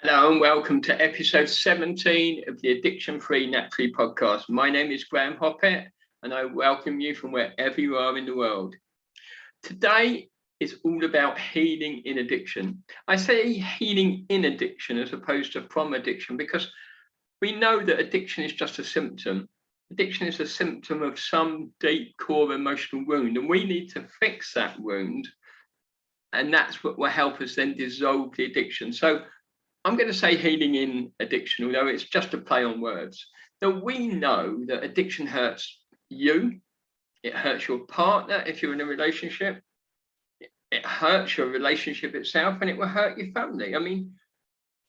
Hello and welcome to episode 17 of the Addiction Free Naturally podcast. My name is Graeme Hoppitt and I welcome you from wherever you are in the world. Today is all about healing in addiction. I say healing in addiction as opposed to from addiction because we know that addiction is just a symptom. Addiction is a symptom of some deep core emotional wound, and we need to fix that wound, and that's what will help us then dissolve the addiction. So I'm going to say healing in addiction, although it's just a play on words. Now, we know that addiction hurts you, it hurts your partner if you're in a relationship, it hurts your relationship itself, and it will hurt your family. I mean,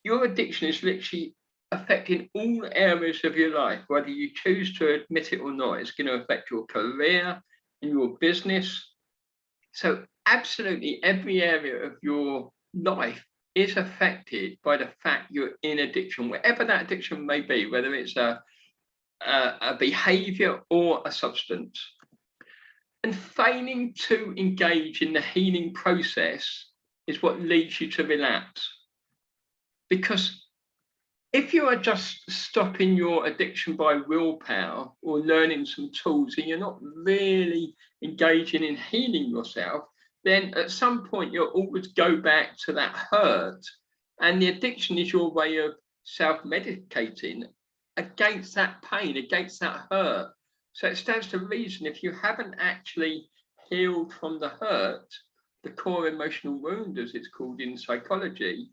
your addiction is literally affecting all areas of your life, whether you choose to admit it or not. It's going to affect your career and your business. So absolutely every area of your life is affected by the fact you're in addiction, whatever that addiction may be, whether it's a behavior or a substance. And failing to engage in the healing process is what leads you to relapse. Because if you are just stopping your addiction by willpower or learning some tools and you're not really engaging in healing yourself, then at some point you'll always go back to that hurt. And the addiction is your way of self-medicating against that pain, against that hurt. So it stands to reason if you haven't actually healed from the hurt, the core emotional wound, as it's called in psychology,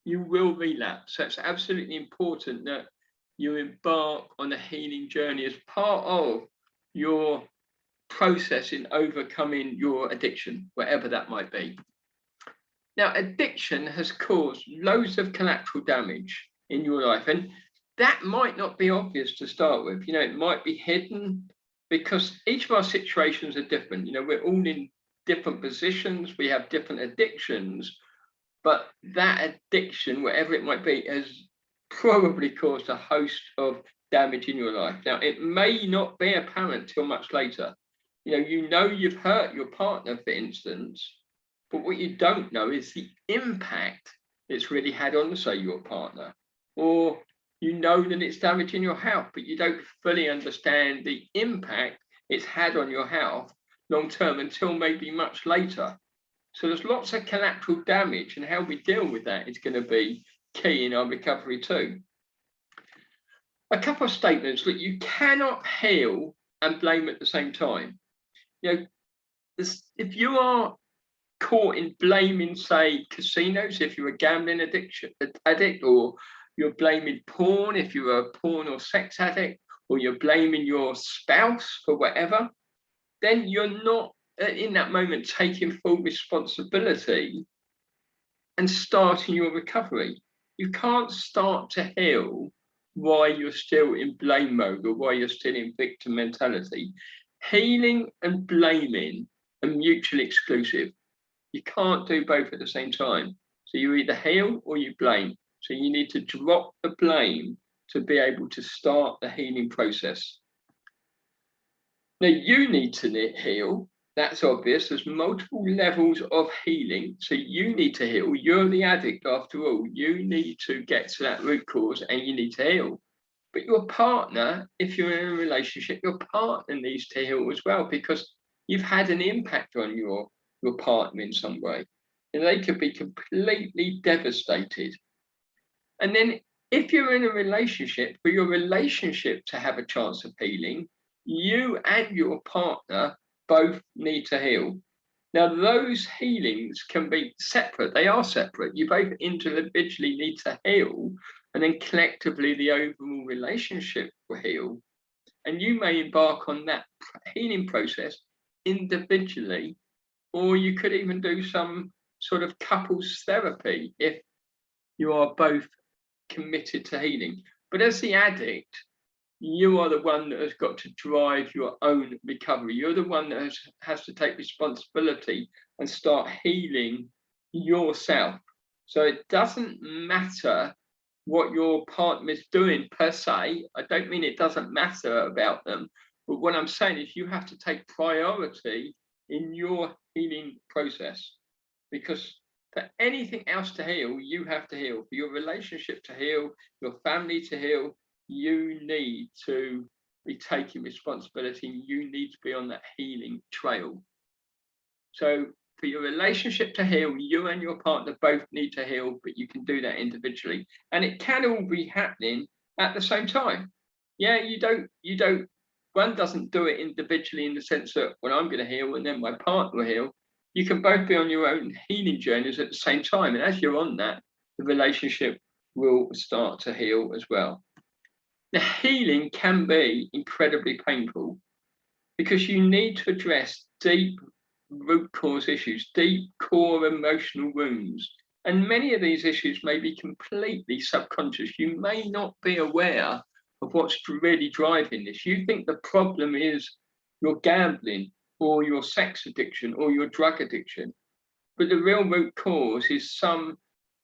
you will relapse. So it's absolutely important that you embark on a healing journey as part of your process in overcoming your addiction, whatever that might be. Now, addiction has caused loads of collateral damage in your life, and that might not be obvious to start with. You know, it might be hidden because each of our situations are different. You know, we're all in different positions, we have different addictions, but that addiction, whatever it might be, has probably caused a host of damage in your life. Now, it may not be apparent till much later. You know you've hurt your partner, for instance, but what you don't know is the impact it's really had on, say, your partner. Or you know that it's damaging your health, but you don't fully understand the impact it's had on your health long term until maybe much later. So there's lots of collateral damage, and how we deal with that is going to be key in our recovery too. A couple of statements that you cannot heal and blame at the same time. If you are caught in blaming, say, casinos, if you're a gambling addict, or you're blaming porn, if you're a porn or sex addict, or you're blaming your spouse for whatever, then you're not in that moment taking full responsibility and starting your recovery. You can't start to heal while you're still in blame mode or while you're still in victim mentality. Healing and blaming are mutually exclusive. You can't do both at the same time. So you either heal or you blame. So you need to drop the blame to be able to start the healing process. Now, you need to heal. That's obvious. There's multiple levels of healing. So you need to heal. You're the addict after all. You need to get to that root cause and you need to heal. But your partner, if you're in a relationship, your partner needs to heal as well, because you've had an impact on your partner in some way. And they could be completely devastated. And then if you're in a relationship, for your relationship to have a chance of healing, you and your partner both need to heal. Now, those healings can be separate. They are separate. You both individually need to heal, and then collectively the overall relationship will heal. And you may embark on that healing process individually, or you could even do some sort of couples therapy if you are both committed to healing. But as the addict, you are the one that has got to drive your own recovery. You're the one that has to take responsibility and start healing yourself. So it doesn't matter what your partner is doing per se. I don't mean it doesn't matter about them, but what I'm saying is you have to take priority in your healing process, because For anything else to heal, you have to heal. For your relationship to heal, your family to heal, you need to be taking responsibility. You need to be on that healing trail. So for your relationship to heal, you and your partner both need to heal, but you can do that individually. And it can all be happening at the same time. Yeah, one doesn't do it individually in the sense that, well, I'm going to heal and then my partner will heal. You can both be on your own healing journeys at the same time. And as you're on that, the relationship will start to heal as well. The healing can be incredibly painful because you need to address deep root cause issues, deep core emotional wounds. And many of these issues may be completely subconscious. You may not be aware of what's really driving this. You think the problem is your gambling or your sex addiction or your drug addiction. But the real root cause is some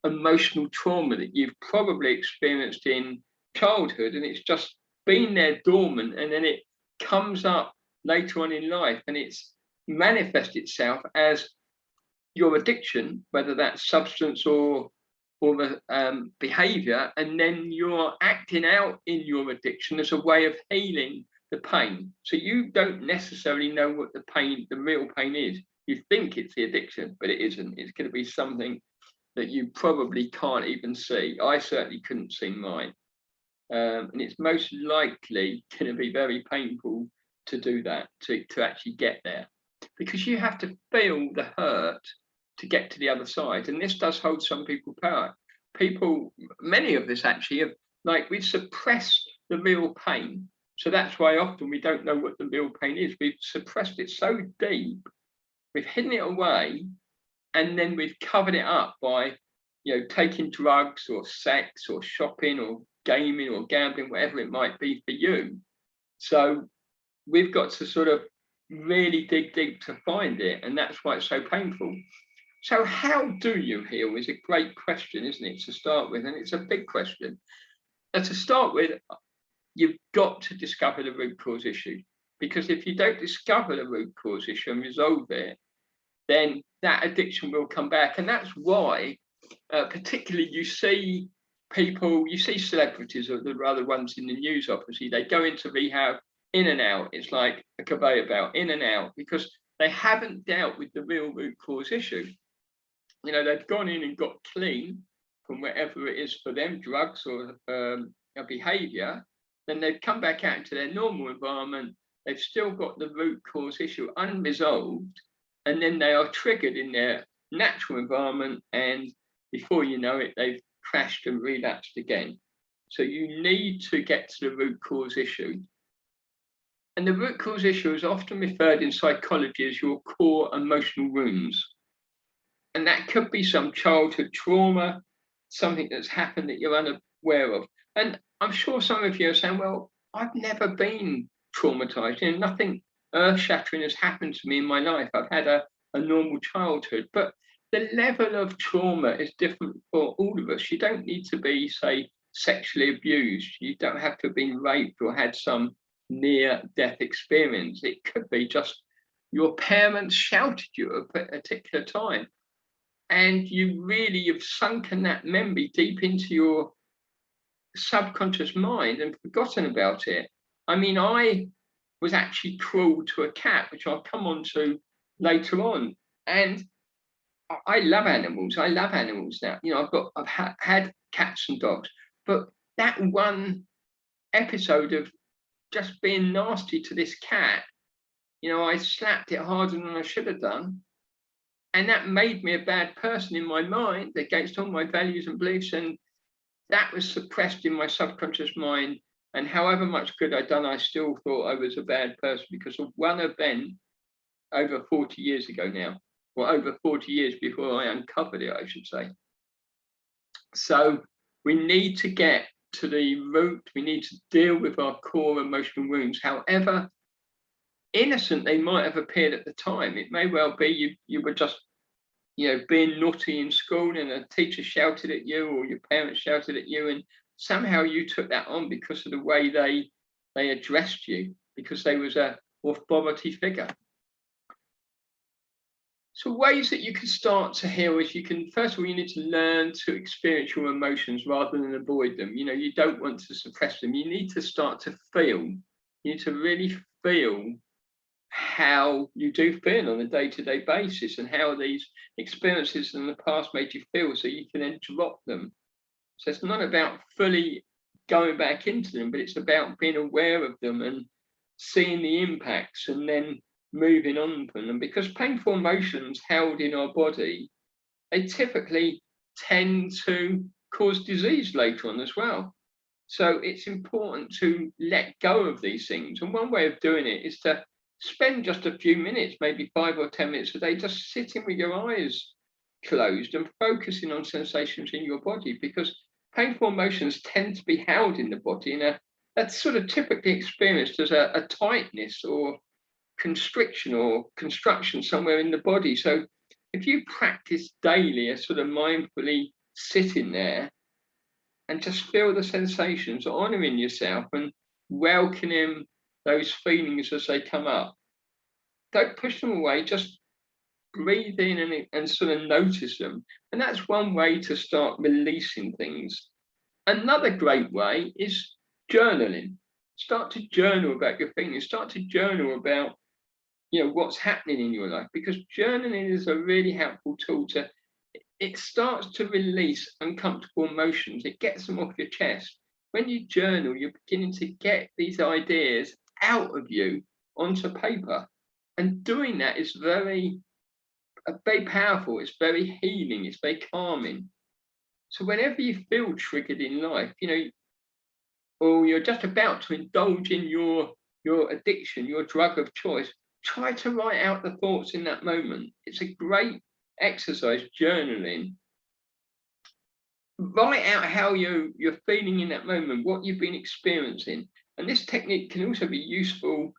emotional trauma that you've probably experienced in childhood, and it's just been there dormant, and then it comes up later on in life, and it's manifest itself as your addiction, whether that's substance or behavior, and then you're acting out in your addiction as a way of healing the pain. So you don't necessarily know what the real pain is. You think it's the addiction, but it isn't. It's going to be something that you probably can't even see. I certainly couldn't see mine. And it's most likely going to be very painful to do that, to actually get there, because you have to feel the hurt to get to the other side. And this does hold some people back. Many of us actually we've suppressed the real pain. So that's why often we don't know what the real pain is. We've suppressed it so deep, we've hidden it away, and then we've covered it up by, taking drugs or sex or shopping or gaming or gambling, whatever it might be for you. So we've got to sort of really dig deep to find it, and that's why it's so painful. So how do you heal is a great question, isn't it, to start with? And it's a big question. And to start with, you've got to discover the root cause issue, because if you don't discover the root cause issue and resolve it, then that addiction will come back. And that's why particularly you see celebrities, or the other ones in the news, obviously, they go into rehab, in and out. It's like a conveyor belt, in and out, because they haven't dealt with the real root cause issue. They've gone in and got clean from whatever it is for them, drugs or a behavior. Then they've come back out into their normal environment. They've still got the root cause issue unresolved. And then they are triggered in their natural environment. And before you know it, they've crashed and relapsed again. So you need to get to the root cause issue. And the root cause issue is often referred in psychology as your core emotional wounds. And that could be some childhood trauma, something that's happened that you're unaware of. And I'm sure some of you are saying, well, I've never been traumatized. Nothing earth-shattering has happened to me in my life. I've had a normal childhood. But the level of trauma is different for all of us. You don't need to be, say, sexually abused. You don't have to have been raped or had some near-death experience. It could be just your parents shouted you at a particular time, and you've sunken that memory deep into your subconscious mind and forgotten about it. I mean, I was actually cruel to a cat, which I'll come on to later on. And I love animals. I love animals now. I've had cats and dogs, but that one episode of just being nasty to this cat, I slapped it harder than I should have done. And that made me a bad person in my mind, against all my values and beliefs. And that was suppressed in my subconscious mind. And however much good I'd done, I still thought I was a bad person because of one event over 40 years ago now, or over 40 years before I uncovered it, I should say. So we need to get to the root. We need to deal with our core emotional wounds. However innocent they might have appeared at the time, it may well be you were just being naughty in school and a teacher shouted at you or your parents shouted at you, and somehow you took that on because of the way they addressed you, because they was a authority figure. So ways that you can start to heal is you can, first of all, you need to learn to experience your emotions rather than avoid them. You don't want to suppress them. You need to start to feel. You need to really feel how you do feel on a day-to-day basis and how these experiences in the past made you feel, so you can then drop them. So it's not about fully going back into them, but it's about being aware of them and seeing the impacts and then moving on from them. Because painful emotions held in our body, they typically tend to cause disease later on as well. So it's important to let go of these things. And one way of doing it is to spend just a few minutes, maybe 5 or 10 minutes a day, just sitting with your eyes closed and focusing on sensations in your body, because painful emotions tend to be held in the body, and that's sort of typically experienced as a tightness or constriction or construction somewhere in the body. So if you practice daily a sort of mindfully sitting there and just feel the sensations, honoring yourself and welcoming those feelings as they come up, don't push them away, just breathe in and sort of notice them. And that's one way to start releasing things. Another great way is journaling. Start to journal about your feelings. Start to journal about what's happening in your life, because journaling is a really helpful tool to, it starts to release uncomfortable emotions. It gets them off your chest. When you journal, you're beginning to get these ideas out of you onto paper. And doing that is very powerful. It's very healing. It's very calming. So whenever you feel triggered in life, or you're just about to indulge in your addiction, your drug of choice, try to write out the thoughts in that moment. It's a great exercise, journaling. Write out how you're feeling in that moment, what you've been experiencing. And this technique can also be useful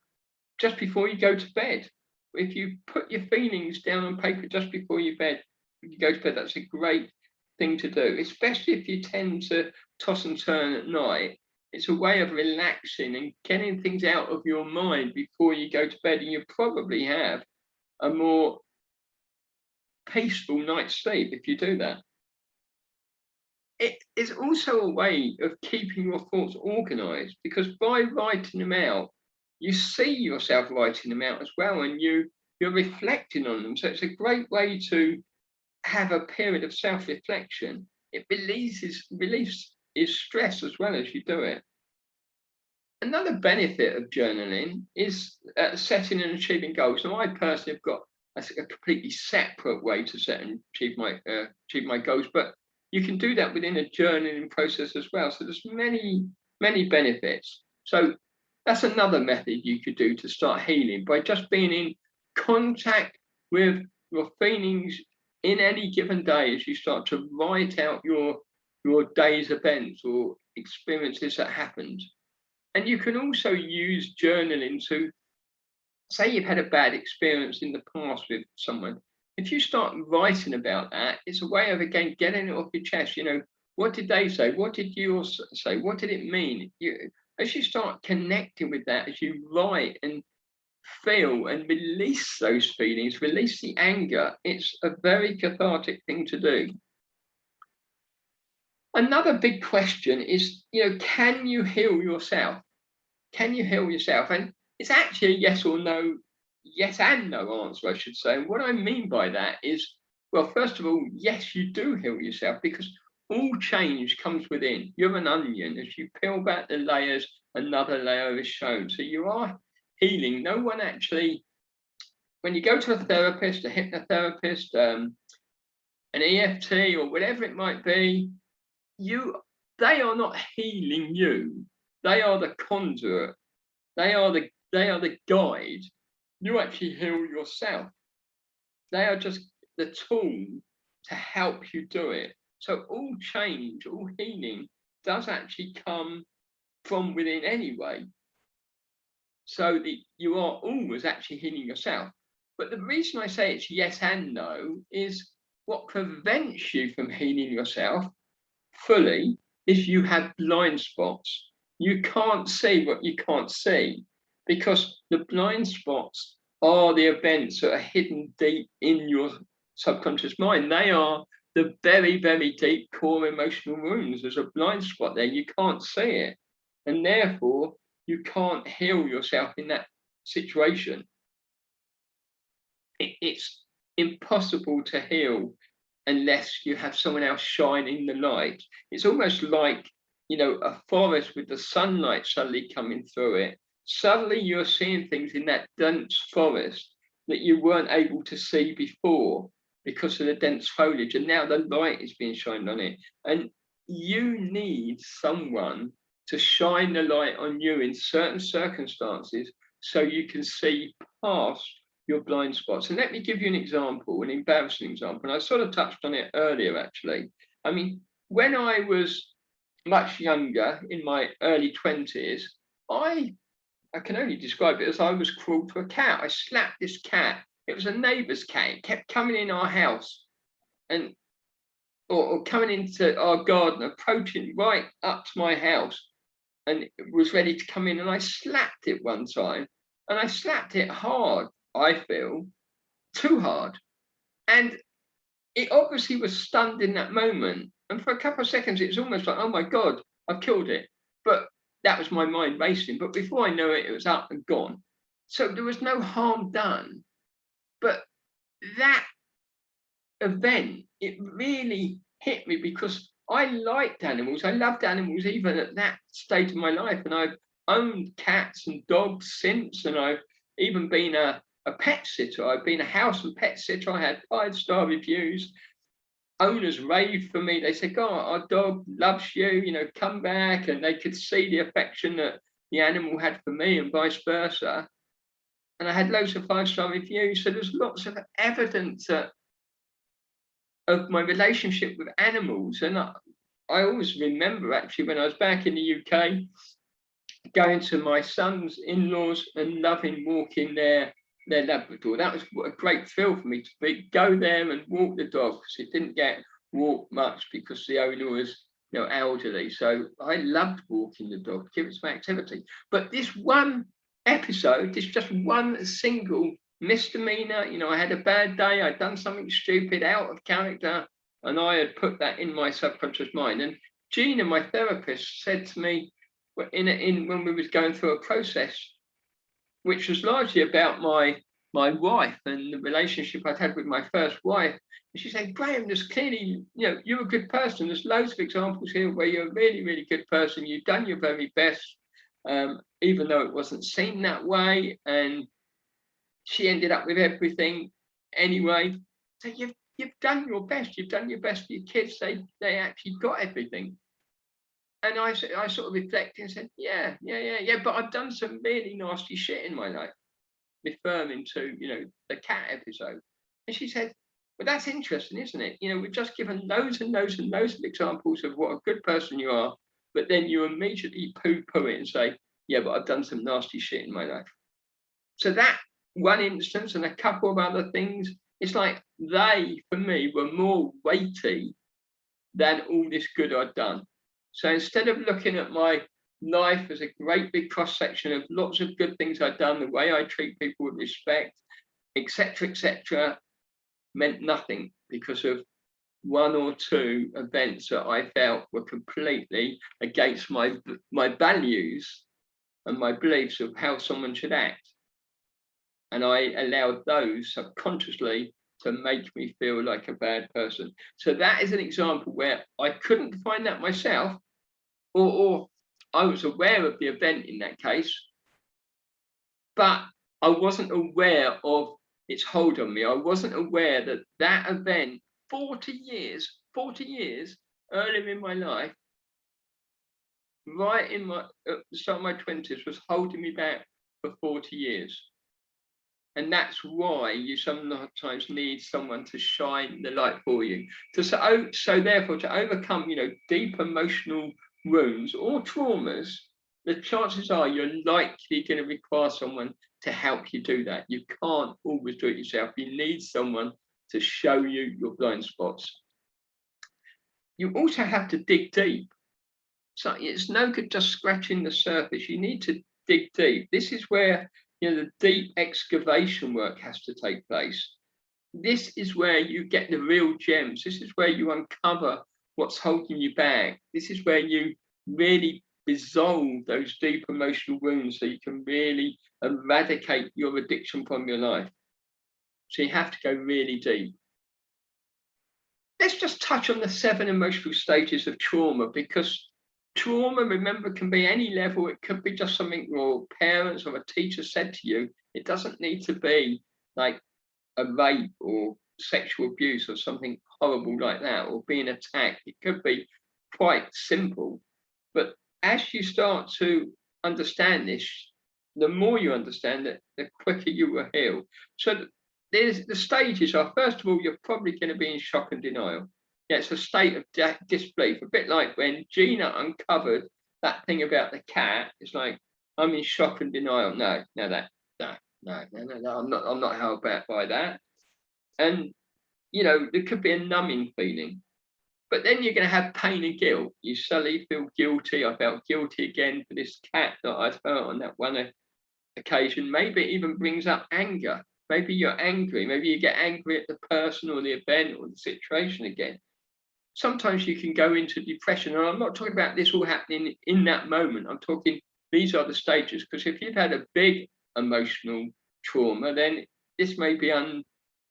just before you go to bed. If you put your feelings down on paper just before you go to bed, that's a great thing to do, especially if you tend to toss and turn at night. It's a way of relaxing and getting things out of your mind before you go to bed, and you probably have a more peaceful night's sleep if you do that. It is also a way of keeping your thoughts organized, because by writing them out, you see yourself writing them out as well, and you're reflecting on them. So it's a great way to have a period of self-reflection. It releases stress as well as you do it. Another benefit of journaling is setting and achieving goals. Now, I personally have got a completely separate way to set and achieve my goals, but you can do that within a journaling process as well. So there's many benefits. So that's another method you could do to start healing, by just being in contact with your feelings in any given day as you start to write out your day's events or experiences that happened. And you can also use journaling to, say you've had a bad experience in the past with someone. If you start writing about that, it's a way of, again, getting it off your chest. What did they say? What did you say? What did it mean? As you start connecting with that, as you write and feel and release those feelings, release the anger, it's a very cathartic thing to do. Another big question is, can you heal yourself? Can you heal yourself? And it's actually a yes or no, yes and no answer, I should say. And what I mean by that is, well, first of all, yes, you do heal yourself, because all change comes within. You're an onion. As you peel back the layers, another layer is shown. So you are healing. No one actually, when you go to a therapist, a hypnotherapist, an EFT, or whatever it might be, they are not healing you. They are the conduit. They are the guide. You actually heal yourself. They are just the tool to help you do it. So all change, all healing does actually come from within anyway. So you are always actually healing yourself. But the reason I say it's yes and no is, what prevents you from healing yourself fully is you have blind spots. You can't see what you can't see, because the blind spots are the events that are hidden deep in your subconscious mind. They are the very, very deep core emotional wounds. There's a blind spot there. You can't see it. And therefore, you can't heal yourself in that situation. It's impossible to heal unless you have someone else shining the light. It's almost like, a forest with the sunlight suddenly coming through it. Suddenly you're seeing things in that dense forest that you weren't able to see before because of the dense foliage, and now the light is being shined on it. And you need someone to shine the light on you in certain circumstances so you can see past your blind spots. And let me give you an example, an embarrassing example. And I sort of touched on it earlier, actually. I mean, when I was much younger, in my early 20s, I can only describe it as I was cruel to a cat. I slapped this cat. It was a neighbour's cat. It kept coming in our house and or coming into our garden, approaching right up to my house, and it was ready to come in. And I slapped it one time, and I slapped it hard, I feel, too hard. And it obviously was stunned in that moment. And for a couple of seconds, it was almost like, oh my God, I've killed it. But that was my mind racing. But before I knew it, it was up and gone. So there was no harm done. But that event, it really hit me because I liked animals. I loved animals even at that stage of my life. And I've owned cats and dogs since. And I've even been a pet sitter. I've been a house and pet sitter. I had 5-star reviews. Owners raved for me. They said, God, our dog loves you, come back. And they could see the affection that the animal had for me and vice versa. And I had loads of 5-star reviews. So there's lots of evidence of my relationship with animals. And I always remember, actually, when I was back in the UK, going to my son's in-laws and loving walking their Labrador. That was a great thrill for me to go there and walk the dog, because it didn't get walked much because the owner was elderly. So I loved walking the dog, give it some activity. But this one episode, this just one single misdemeanor, I had a bad day, I'd done something stupid, out of character, and I had put that in my subconscious mind. And Gina, my therapist, said to me when we was going through a process, which was largely about my wife and the relationship I'd had with my first wife. And she said, Graeme, there's clearly, you're a good person. There's loads of examples here where you're a really, really good person. You've done your very best, even though it wasn't seen that way. And she ended up with everything anyway. So you've done your best. You've done your best for your kids. They actually got everything. And I sort of reflected and said, yeah, but I've done some really nasty shit in my life, referring to, the cat episode. And she said, well, that's interesting, isn't it? We've just given loads and loads and loads of examples of what a good person you are, but then you immediately poo-poo it and say, yeah, but I've done some nasty shit in my life. So that one instance and a couple of other things, it's like they, for me, were more weighty than all this good I'd done. So instead of looking at my life as a great big cross-section of lots of good things I'd done, the way I treat people with respect, etc., meant nothing because of one or two events that I felt were completely against my values and my beliefs of how someone should act. And I allowed those subconsciously to make me feel like a bad person. So that is an example where I couldn't find that myself, or I was aware of the event in that case, but I wasn't aware of its hold on me. I wasn't aware that that event 40 years earlier in my life, right in at the start of my 20s, was holding me back for 40 years. And that's why you sometimes need someone to shine the light for you. So therefore, to overcome, deep emotional wounds or traumas, the chances are you're likely going to require someone to help you do that. You can't always do it yourself. You need someone to show you your blind spots. You also have to dig deep. So it's no good just scratching the surface. You need to dig deep. This is where The deep excavation work has to take place. This is where you get the real gems. This is where you uncover what's holding you back. This is where you really dissolve those deep emotional wounds so you can really eradicate your addiction from your life. So you have to go really deep. Let's just touch on the 7 emotional stages of trauma, because trauma, remember, can be any level. It could be just something your parents or a teacher said to you. It doesn't need to be like a rape or sexual abuse or something horrible like that, or being attacked. It could be quite simple. But as you start to understand this, the more you understand it, the quicker you will heal. So there's the stages are, first of all, you're probably going to be in shock and denial. Yeah, it's a state of disbelief, a bit like when Gina uncovered that thing about the cat. It's like, I'm in shock and denial. No, I'm not held back by that. And there could be a numbing feeling. But then you're going to have pain and guilt. You suddenly feel guilty. I felt guilty again for this cat that I felt on that one occasion. Maybe it even brings up anger. Maybe you're angry. Maybe you get angry at the person or the event or the situation again. Sometimes you can go into depression. And I'm not talking about this all happening in that moment. I'm talking, these are the stages. Because if you've had a big emotional trauma, then this may be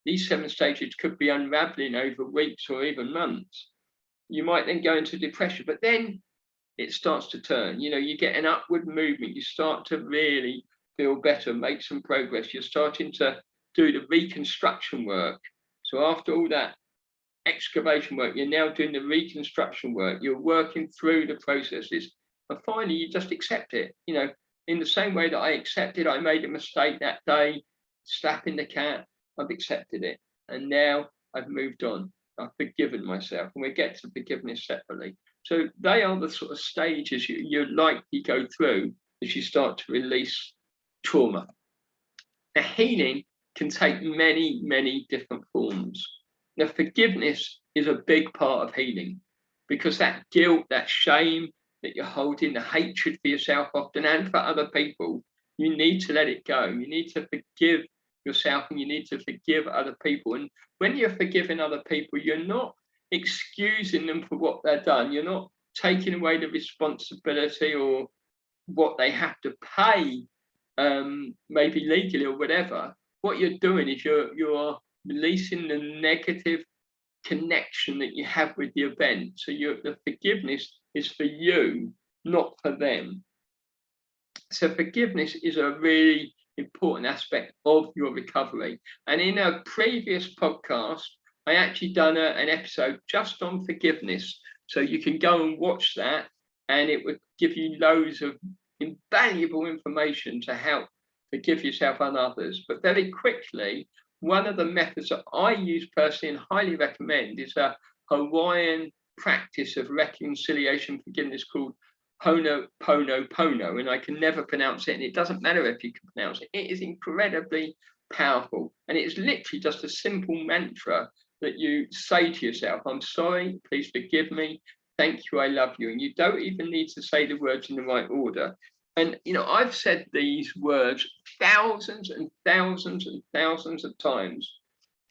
these 7 stages could be unraveling over weeks or even months. You might then go into depression, but then it starts to turn. You get an upward movement. You start to really feel better, make some progress. You're starting to do the reconstruction work. So after all that excavation work, you're now doing the reconstruction work. You're working through the processes, and finally you just accept it. In the same way that I accepted I made a mistake that day, slapping the cat, I've accepted it, and now I've moved on. I've forgiven myself, and we get to forgiveness separately. So they are the sort of stages you likely go through as you start to release trauma. Now, healing can take many, many different forms. Now, forgiveness is a big part of healing, because that guilt, that shame that you're holding, the hatred for yourself often and for other people, you need to let it go. You need to forgive yourself, and you need to forgive other people. And when you're forgiving other people, you're not excusing them for what they've done. You're not taking away the responsibility or what they have to pay, maybe legally or whatever. What you're doing is you're releasing the negative connection that you have with the event. So the forgiveness is for you, not for them. So forgiveness is a really important aspect of your recovery. And in a previous podcast, I actually done an episode just on forgiveness. So you can go and watch that, and it would give you loads of invaluable information to help forgive yourself and others. But very quickly, one of the methods that I use personally and highly recommend is a Hawaiian practice of reconciliation forgiveness called Ho'oponopono, and I can never pronounce it, and it doesn't matter if you can pronounce it. It is incredibly powerful, and it's literally just a simple mantra that you say to yourself. I'm sorry, please forgive me, thank you, I love you. And you don't even need to say the words in the right order. And I've said these words thousands and thousands and thousands of times,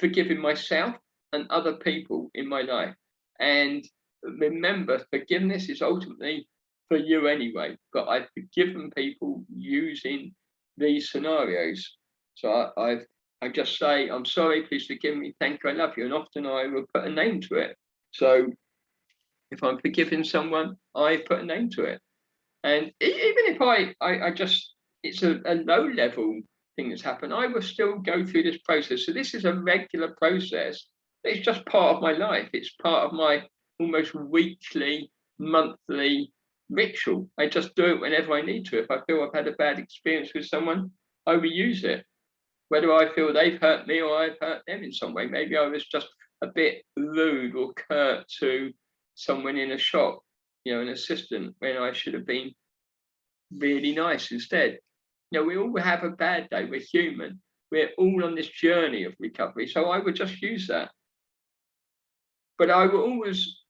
forgiving myself and other people in my life. And remember, forgiveness is ultimately for you anyway, but I've forgiven people using these scenarios. So I just say, I'm sorry, please forgive me, thank you, I love you. And often I will put a name to it. So if I'm forgiving someone, I put a name to it. And even if I just, it's a low level thing that's happened, I will still go through this process. So this is a regular process. It's just part of my life. It's part of my almost weekly, monthly ritual. I just do it whenever I need to. If I feel I've had a bad experience with someone, I will use it. Whether I feel they've hurt me or I've hurt them in some way. Maybe I was just a bit rude or curt to someone in a shop, an assistant, when I should have been really nice instead. We all have a bad day. We're human. We're all on this journey of recovery. So I would just use that. But I will always,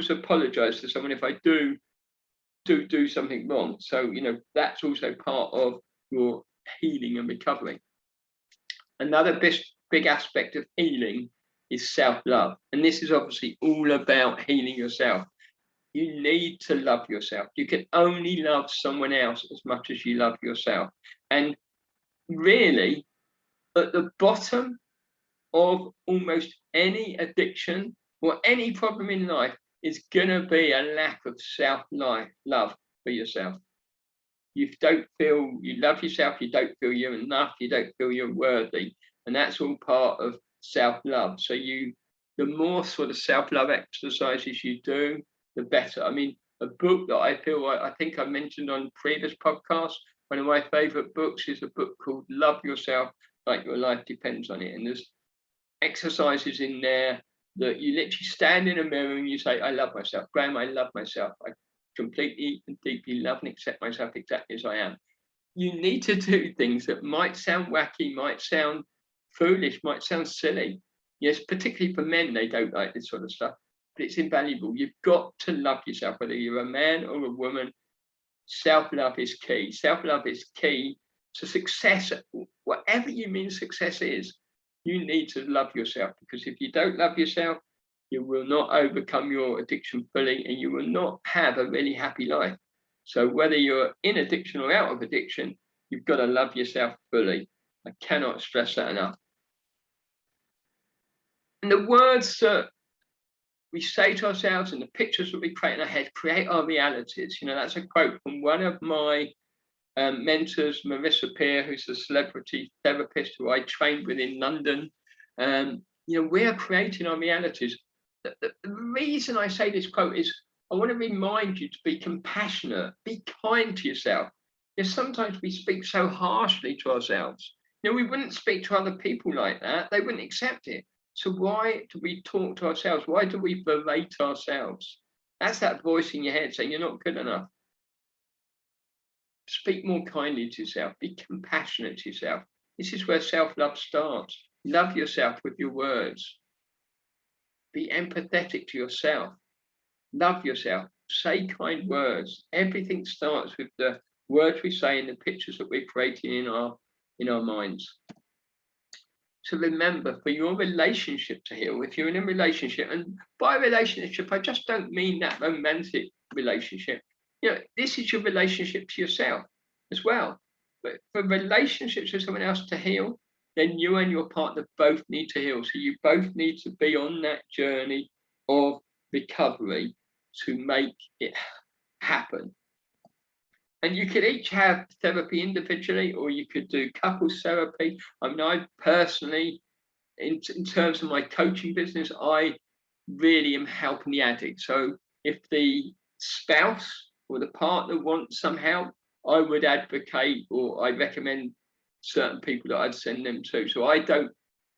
apologize to someone if I do something wrong. So, that's also part of your healing and recovery. Another big aspect of healing is self-love. And this is obviously all about healing yourself. You need to love yourself. You can only love someone else as much as you love yourself. And really, at the bottom of almost any addiction or any problem in life is going to be a lack of self-love for yourself. You don't feel you love yourself, you don't feel you're enough, you don't feel you're worthy. And that's all part of self-love. So the more sort of self-love exercises you do, the better. I mean, a book that I think I mentioned on previous podcasts, one of my favorite books is a book called Love Yourself Like Your Life Depends on It. And there's exercises in there that you literally stand in a mirror and you say, I love myself. Graeme, I love myself. I completely and deeply love and accept myself exactly as I am. You need to do things that might sound wacky, might sound foolish, might sound silly. Yes, particularly for men, they don't like this sort of stuff, but it's invaluable. You've got to love yourself, whether you're a man or a woman. Self-love is key. Self-love is key to success. Whatever you mean success is, you need to love yourself, because if you don't love yourself, you will not overcome your addiction fully, and you will not have a really happy life. So whether you're in addiction or out of addiction, you've got to love yourself fully. I cannot stress that enough. And the words that we say to ourselves and the pictures that we create in our head create our realities. You know, that's a quote from one of my mentors, Marissa Peer, who's a celebrity therapist who I trained with in London. You know, we are creating our realities. The reason I say this quote is I want to remind you to be compassionate, be kind to yourself. Because sometimes we speak so harshly to ourselves. You know, we wouldn't speak to other people like that. They wouldn't accept it. So why do we talk to ourselves? Why do we berate ourselves? That's that voice in your head saying you're not good enough. Speak more kindly to yourself. Be compassionate to yourself. This is where self-love starts. Love yourself with your words. Be empathetic to yourself. Love yourself. Say kind words. Everything starts with the words we say and the pictures that we're creating in our minds. So remember, for your relationship to heal, if you're in a relationship, and by relationship, I just don't mean that romantic relationship. You know, this is your relationship to yourself as well. But for relationships with someone else to heal, then you and your partner both need to heal. So you both need to be on that journey of recovery to make it happen. And you could each have therapy individually, or you could do couples therapy. I mean, I personally, in terms of my coaching business, I really am helping the addict. So if the spouse or the partner wants some help, I would advocate, or I recommend certain people that I'd send them to. So I don't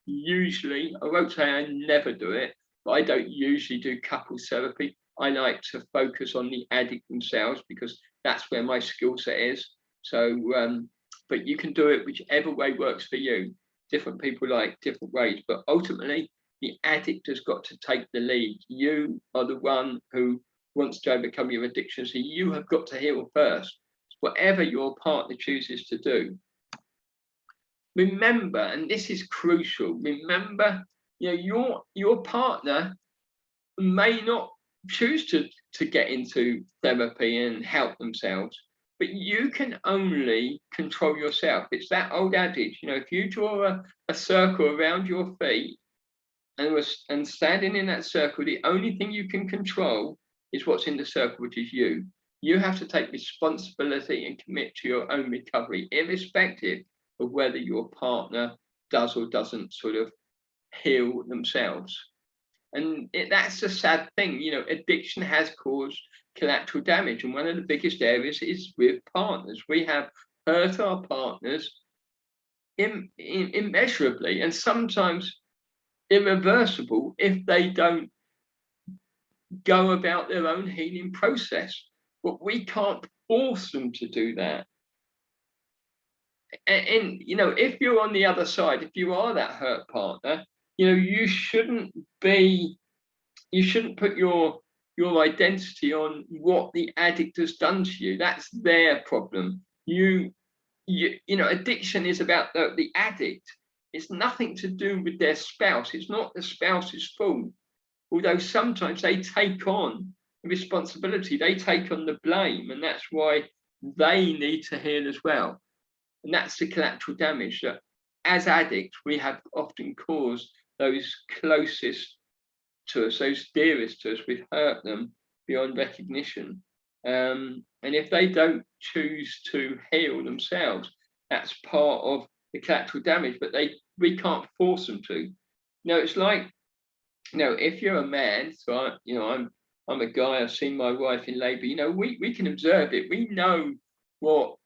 usually, I won't say I never do it, but I don't usually do couples therapy. I like to focus on the addict themselves because that's where my skill set is. So, but you can do it whichever way works for you. Different people like different ways, but ultimately the addict has got to take the lead. You are the one who wants to overcome your addiction, so you have got to heal first, whatever your partner chooses to do. Remember, and this is crucial, remember, you know, your partner may not choose to get into therapy and help themselves, but you can only control yourself. It's that old adage, you know, if you draw a circle around your feet and standing in that circle, the only thing you can control is what's in the circle, which is you. You have to take responsibility and commit to your own recovery, irrespective of whether your partner does or doesn't sort of heal themselves. And that's a sad thing, you know, addiction has caused collateral damage. And one of the biggest areas is with partners. We have hurt our partners immeasurably and sometimes irreversible if they don't go about their own healing process. But we can't force them to do that. And you know, if you're on the other side, if you are that hurt partner, you know, you shouldn't put your identity on what the addict has done to you. That's their problem. You addiction is about the addict. It's nothing to do with their spouse. It's not the spouse's fault. Although sometimes they take on the responsibility, they take on the blame, and that's why they need to heal as well. And that's the collateral damage that as addicts, we have often caused those closest to us, those dearest to us. We've hurt them beyond recognition. And if they don't choose to heal themselves, that's part of the collateral damage, but we can't force them to. It's like, if you're a man, so I'm a guy, I've seen my wife in labour, we can observe it. We know what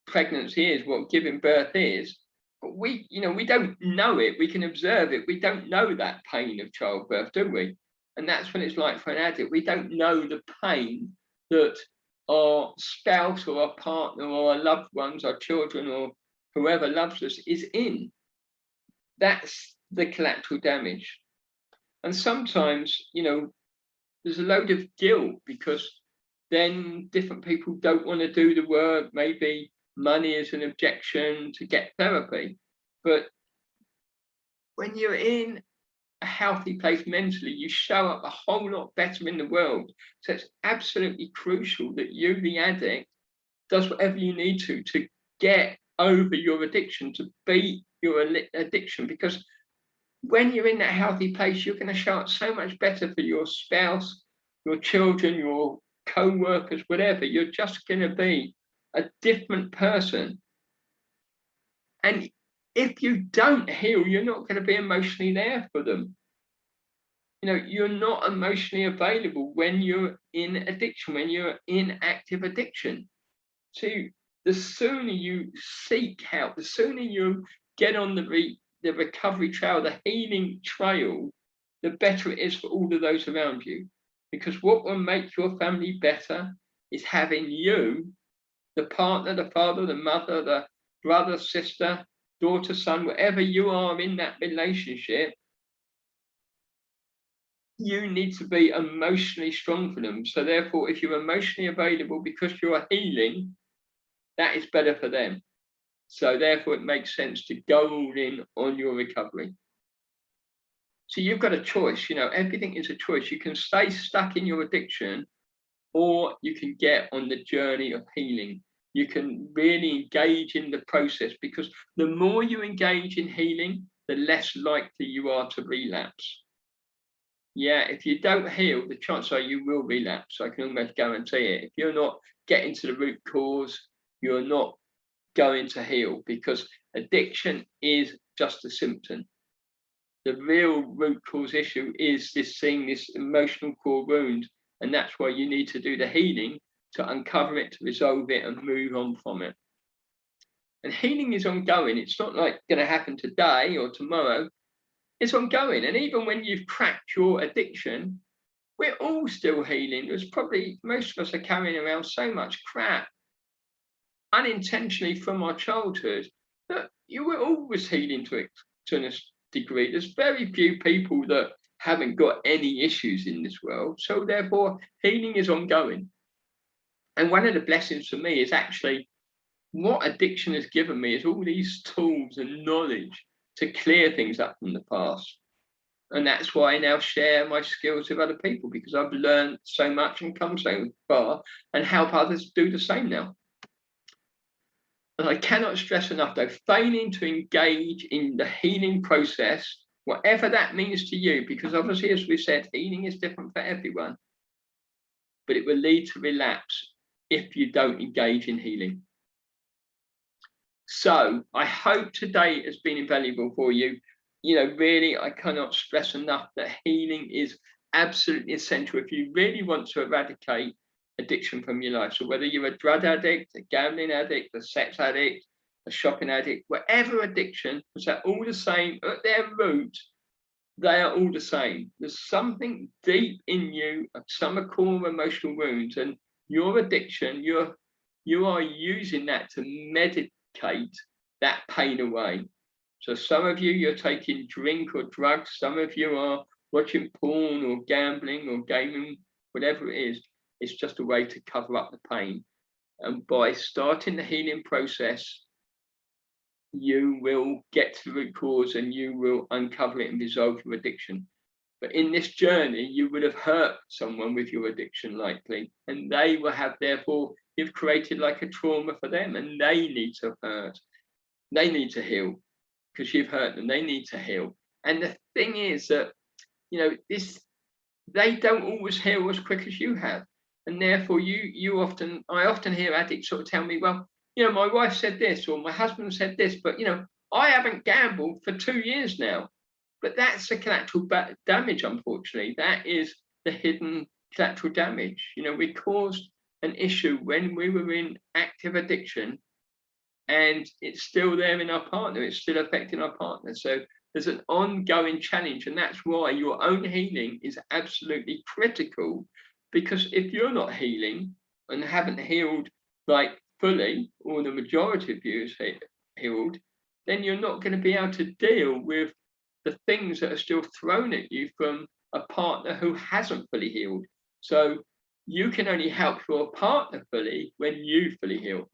pregnancy is, what giving birth is, but we don't know it. We can observe it. We don't know that pain of childbirth, do we? And that's what it's like for an addict. We don't know the pain that our spouse or our partner or our loved ones, our children or whoever loves us is in. That's the collateral damage. And sometimes, there's a load of guilt because then different people don't want to do the work. Maybe money is an objection to get therapy. But when you're in a healthy place mentally, you show up a whole lot better in the world. So it's absolutely crucial that you, the addict, does whatever you need to get over your addiction, to beat your addiction, because when you're in that healthy place, you're going to show up so much better for your spouse, your children, your co-workers, whatever. You're just going to be a different person. And if you don't heal, you're not going to be emotionally there for them. You're not emotionally available when you're in addiction, when you're in active addiction. So the sooner you seek help, the sooner you get on the recovery trail, the healing trail, the better it is for all of those around you. Because what will make your family better is having you, the partner, the father, the mother, the brother, sister, daughter, son, whatever you are in that relationship, you need to be emotionally strong for them. So therefore, if you're emotionally available because you're healing, that is better for them. So therefore, it makes sense to go all in on your recovery. So you've got a choice, everything is a choice. You can stay stuck in your addiction, or you can get on the journey of healing. You can really engage in the process, because the more you engage in healing, the less likely you are to relapse. Yeah, if you don't heal, the chances are you will relapse. I can almost guarantee it. If you're not getting to the root cause, you're not going to heal, because addiction is just a symptom. The real root cause issue is this emotional core wound. And that's why you need to do the healing, to uncover it, to resolve it and move on from it. And healing is ongoing. It's not like going to happen today or tomorrow. It's ongoing. And even when you've cracked your addiction, we're all still healing. There's probably, most of us are carrying around so much crap unintentionally from our childhood that you were always healing to a degree. There's very few people that haven't got any issues in this world. So therefore, healing is ongoing. And one of the blessings for me is actually what addiction has given me is all these tools and knowledge to clear things up from the past. And that's why I now share my skills with other people, because I've learned so much and come so far, and help others do the same now. And I cannot stress enough, though, failing to engage in the healing process, whatever that means to you, because obviously, as we said, healing is different for everyone, but it will lead to relapse if you don't engage in healing. So I hope today has been invaluable for you. Really, I cannot stress enough that healing is absolutely essential if you really want to eradicate addiction from your life. So whether you're a drug addict, a gambling addict, a sex addict, a shopping addict, whatever addiction, because they're all the same at their root, they are all the same. There's something deep in you, some core emotional wounds, and your addiction, you are using that to medicate that pain away. So some of you, you're taking drink or drugs. Some of you are watching porn or gambling or gaming, whatever it is. It's just a way to cover up the pain. And by starting the healing process, you will get to the root cause and you will uncover it and resolve your addiction. But in this journey, you would have hurt someone with your addiction, likely, and they will have, therefore, you've created like a trauma for them, and they need to hurt. They need to heal because you've hurt them. They need to heal. And the thing is that, they don't always heal as quick as you have. And therefore, I often hear addicts sort of tell me, well, my wife said this or my husband said this, but, I haven't gambled for 2 years now. But that's the collateral damage, unfortunately. That is the hidden collateral damage. We caused an issue when we were in active addiction, and it's still there in our partner. It's still affecting our partner. So there's an ongoing challenge, and that's why your own healing is absolutely critical. Because if you're not healing and haven't healed like fully, or the majority of you is healed, then you're not going to be able to deal with the things that are still thrown at you from a partner who hasn't fully healed. So you can only help your partner fully when you fully heal.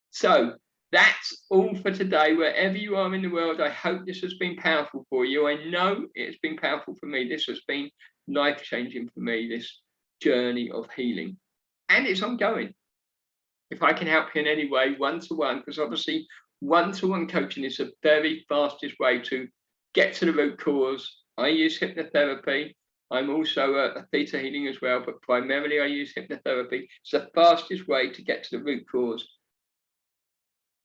So that's all for today. Wherever you are in the world, I hope this has been powerful for you. I know it's been powerful for me. This has been life-changing for me, this journey of healing. And it's ongoing. If I can help you in any way, one-to-one, because obviously one-to-one coaching is the very fastest way to get to the root cause. I use hypnotherapy. I'm also a theta healing as well, but primarily I use hypnotherapy. It's the fastest way to get to the root cause.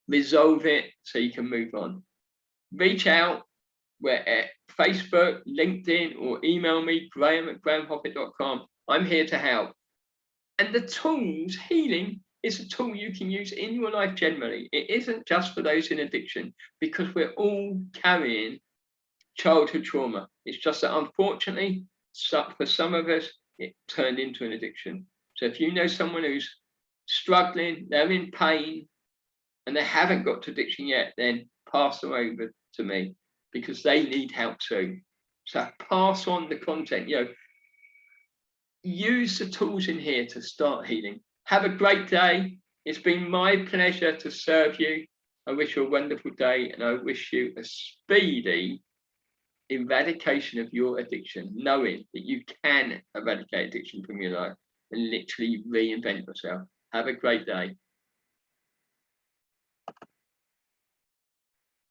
Resolve it so you can move on. Reach out. We're at Facebook, LinkedIn, or email me, Graeme@GraemeHoppitt.com. I'm here to help. And the tools, healing is a tool you can use in your life generally. It isn't just for those in addiction, because we're all carrying childhood trauma. It's just that unfortunately, for some of us, it turned into an addiction. So if you know someone who's struggling, they're in pain, and they haven't got to addiction yet, then pass them over to me, because they need help too. So pass on the content, use the tools in here to start healing. Have a great day. It's been my pleasure to serve you. I wish you a wonderful day, and I wish you a speedy eradication of your addiction, knowing that you can eradicate addiction from your life and literally reinvent yourself. Have a great day.